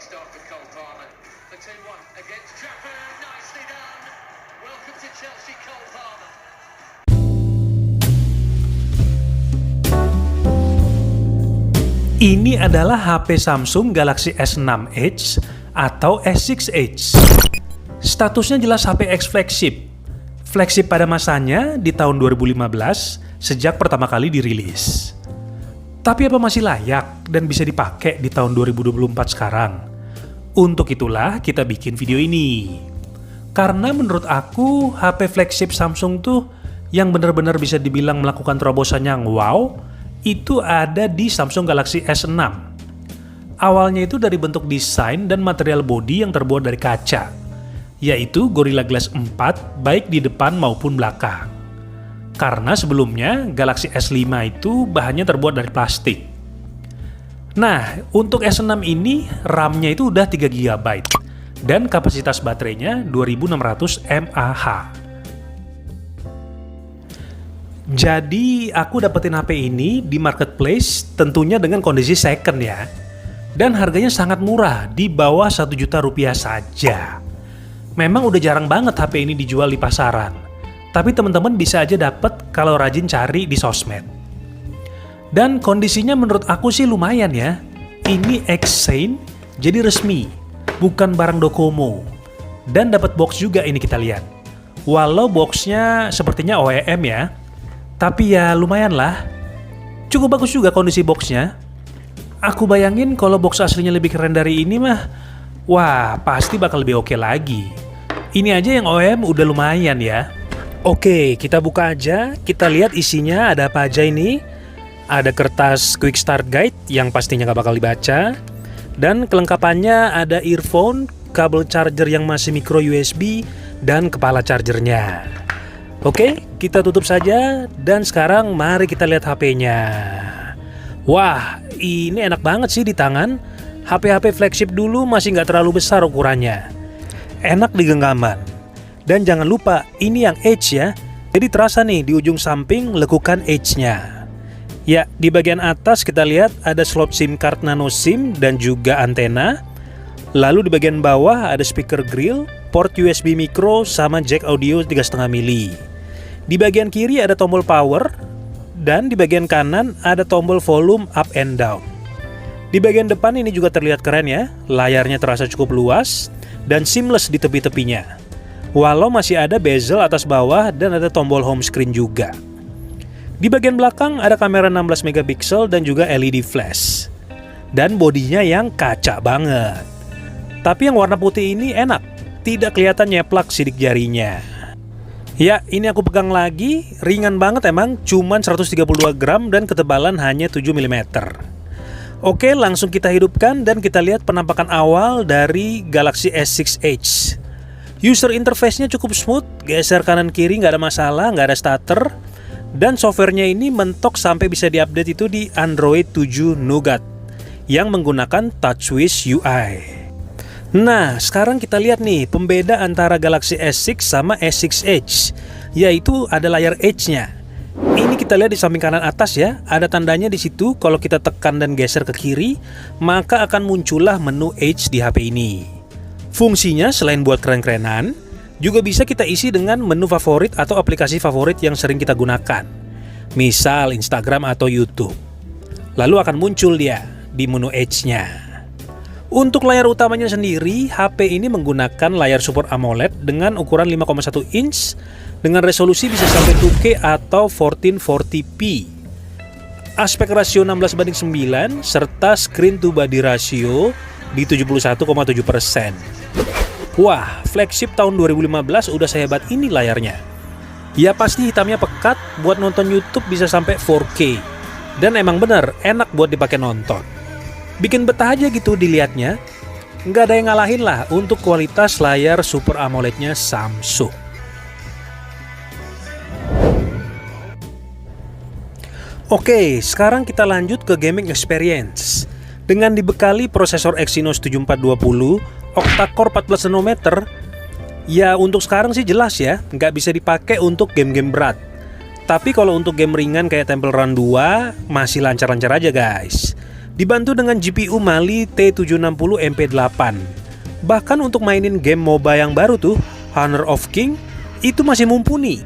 start for Cole Palmer. The 2-1 against Japan. Nicely done. Welcome to Chelsea, Cole Palmer. Ini adalah HP Samsung Galaxy S6 Edge atau S6 Edge. Statusnya jelas HP X flagship. Flagship pada masanya di tahun 2015 sejak pertama kali dirilis. Tapi apa masih layak dan bisa dipakai di tahun 2024 sekarang? Untuk itulah kita bikin video ini. Karena menurut aku HP flagship Samsung tuh yang benar-benar bisa dibilang melakukan terobosan yang wow, itu ada di Samsung Galaxy S6. Awalnya itu dari bentuk desain dan material bodi yang terbuat dari kaca, yaitu Gorilla Glass 4 baik di depan maupun belakang. Karena sebelumnya Galaxy S5 itu bahannya terbuat dari plastik. Nah, untuk S6 ini RAM-nya itu udah 3 GB dan kapasitas baterainya 2600 mAh. Jadi aku dapetin HP ini di marketplace tentunya dengan kondisi second ya. Dan harganya sangat murah, di bawah 1 juta rupiah saja. Memang udah jarang banget HP ini dijual di pasaran. Tapi teman-teman bisa aja dapet kalau rajin cari di sosmed. Dan kondisinya menurut aku sih lumayan ya. Ini X-Sein, jadi resmi, bukan barang Docomo. Dan dapat box juga ini kita lihat. Walau boxnya sepertinya OEM ya. Tapi ya lumayan lah. Cukup bagus juga kondisi boxnya. Aku bayangin kalau box aslinya lebih keren dari ini mah, wah pasti bakal lebih oke lagi. Ini aja yang OEM udah lumayan ya. Oke, kita buka aja. Kita lihat isinya ada apa aja ini. Ada kertas Quick Start Guide yang pastinya nggak bakal dibaca. Dan kelengkapannya ada earphone, kabel charger yang masih micro USB, dan kepala chargernya. Oke, kita tutup saja. Dan sekarang mari kita lihat HP-nya. Wah, ini enak banget sih di tangan. HP-HP flagship dulu masih nggak terlalu besar ukurannya. Enak di genggaman. Dan jangan lupa, ini yang Edge ya. Jadi terasa nih di ujung samping lekukan Edge-nya. Ya, di bagian atas kita lihat ada slot SIM card nano SIM dan juga antena. Lalu di bagian bawah ada speaker grill, port USB micro sama jack audio 3,5 mili. Di bagian kiri ada tombol power dan di bagian kanan ada tombol volume up and down. Di bagian depan ini juga terlihat keren ya. Layarnya terasa cukup luas dan seamless di tepi-tepinya. Walau masih ada bezel atas bawah dan ada tombol home screen juga. Di bagian belakang ada kamera 16 megapiksel dan juga LED flash. Dan bodinya yang kaca banget. Tapi yang warna putih ini enak, tidak kelihatan nyeplak sidik jarinya. Ya, ini aku pegang lagi, ringan banget emang, cuman 132 gram dan ketebalan hanya 7 mm. Oke, langsung kita hidupkan dan kita lihat penampakan awal dari Galaxy S6 Edge. User interface-nya cukup smooth, geser kanan kiri nggak ada masalah, nggak ada stutter. Dan softwarenya ini mentok sampai bisa diupdate itu di Android 7 Nougat yang menggunakan TouchWiz UI. Nah, sekarang kita lihat nih pembeda antara Galaxy S6 sama S6 Edge, yaitu ada layar Edge-nya. Ini kita lihat di samping kanan atas ya, ada tandanya di situ. Kalau kita tekan dan geser ke kiri, maka akan muncullah menu Edge di HP ini. Fungsinya selain buat keren-kerenan, juga bisa kita isi dengan menu favorit atau aplikasi favorit yang sering kita gunakan. Misal Instagram atau YouTube. Lalu akan muncul dia di menu Edge-nya. Untuk layar utamanya sendiri, HP ini menggunakan layar Super AMOLED dengan ukuran 5,1 inch dengan resolusi bisa sampai 2K atau 1440p. Aspek rasio 16:9 serta screen to body ratio di 71,7%. Wah, flagship tahun 2015 udah sehebat ini layarnya. Ya pasti hitamnya pekat, buat nonton YouTube bisa sampai 4K. Dan emang bener, enak buat dipakai nonton. Bikin betah aja gitu dilihatnya. Nggak ada yang ngalahin lah untuk kualitas layar Super AMOLED-nya Samsung. Oke, sekarang kita lanjut ke gaming experience. Dengan dibekali prosesor Exynos 7420, octa-core 14 nanometer, ya untuk sekarang sih jelas ya, nggak bisa dipakai untuk game-game berat. Tapi kalau untuk game ringan kayak Temple Run 2, masih lancar-lancar aja guys. Dibantu dengan GPU Mali T760 MP8. Bahkan untuk mainin game MOBA yang baru tuh, Honor of King, itu masih mumpuni.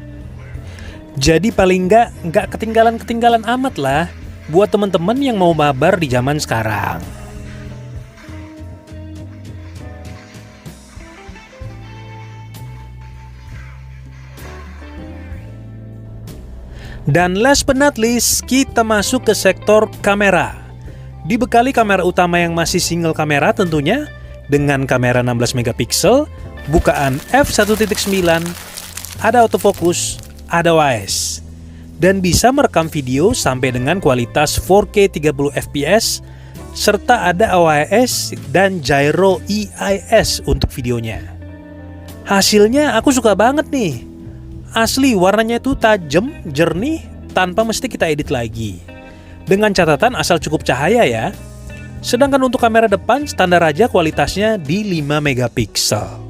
Jadi paling nggak ketinggalan amat lah buat teman-teman yang mau mabar di zaman sekarang. Dan last but not least, kita masuk ke sektor kamera. Dibekali kamera utama yang masih single kamera tentunya, dengan kamera 16 megapiksel, bukaan f1.9, ada autofocus, ada OIS, dan bisa merekam video sampai dengan kualitas 4K 30 fps, serta ada OIS dan gyro EIS untuk videonya. Hasilnya aku suka banget nih. Asli warnanya itu tajam, jernih, tanpa mesti kita edit lagi. Dengan catatan asal cukup cahaya ya. Sedangkan untuk kamera depan standar aja kualitasnya di 5 megapiksel.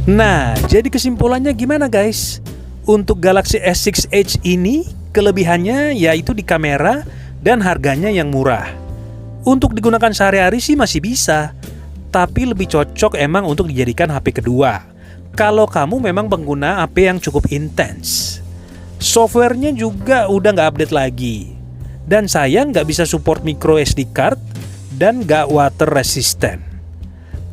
Nah, jadi kesimpulannya gimana guys? Untuk Galaxy S6 Edge ini, kelebihannya yaitu di kamera dan harganya yang murah. Untuk digunakan sehari-hari sih masih bisa, tapi lebih cocok emang untuk dijadikan HP kedua. Kalau kamu memang pengguna HP yang cukup intens. Softwarenya juga udah nggak update lagi. Dan sayang nggak bisa support micro SD card dan nggak water resistant.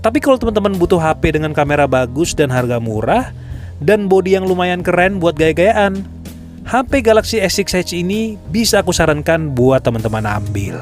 Tapi kalau teman-teman butuh HP dengan kamera bagus dan harga murah, dan bodi yang lumayan keren buat gaya-gayaan, HP Galaxy S6 Edge ini bisa aku sarankan buat teman-teman ambil.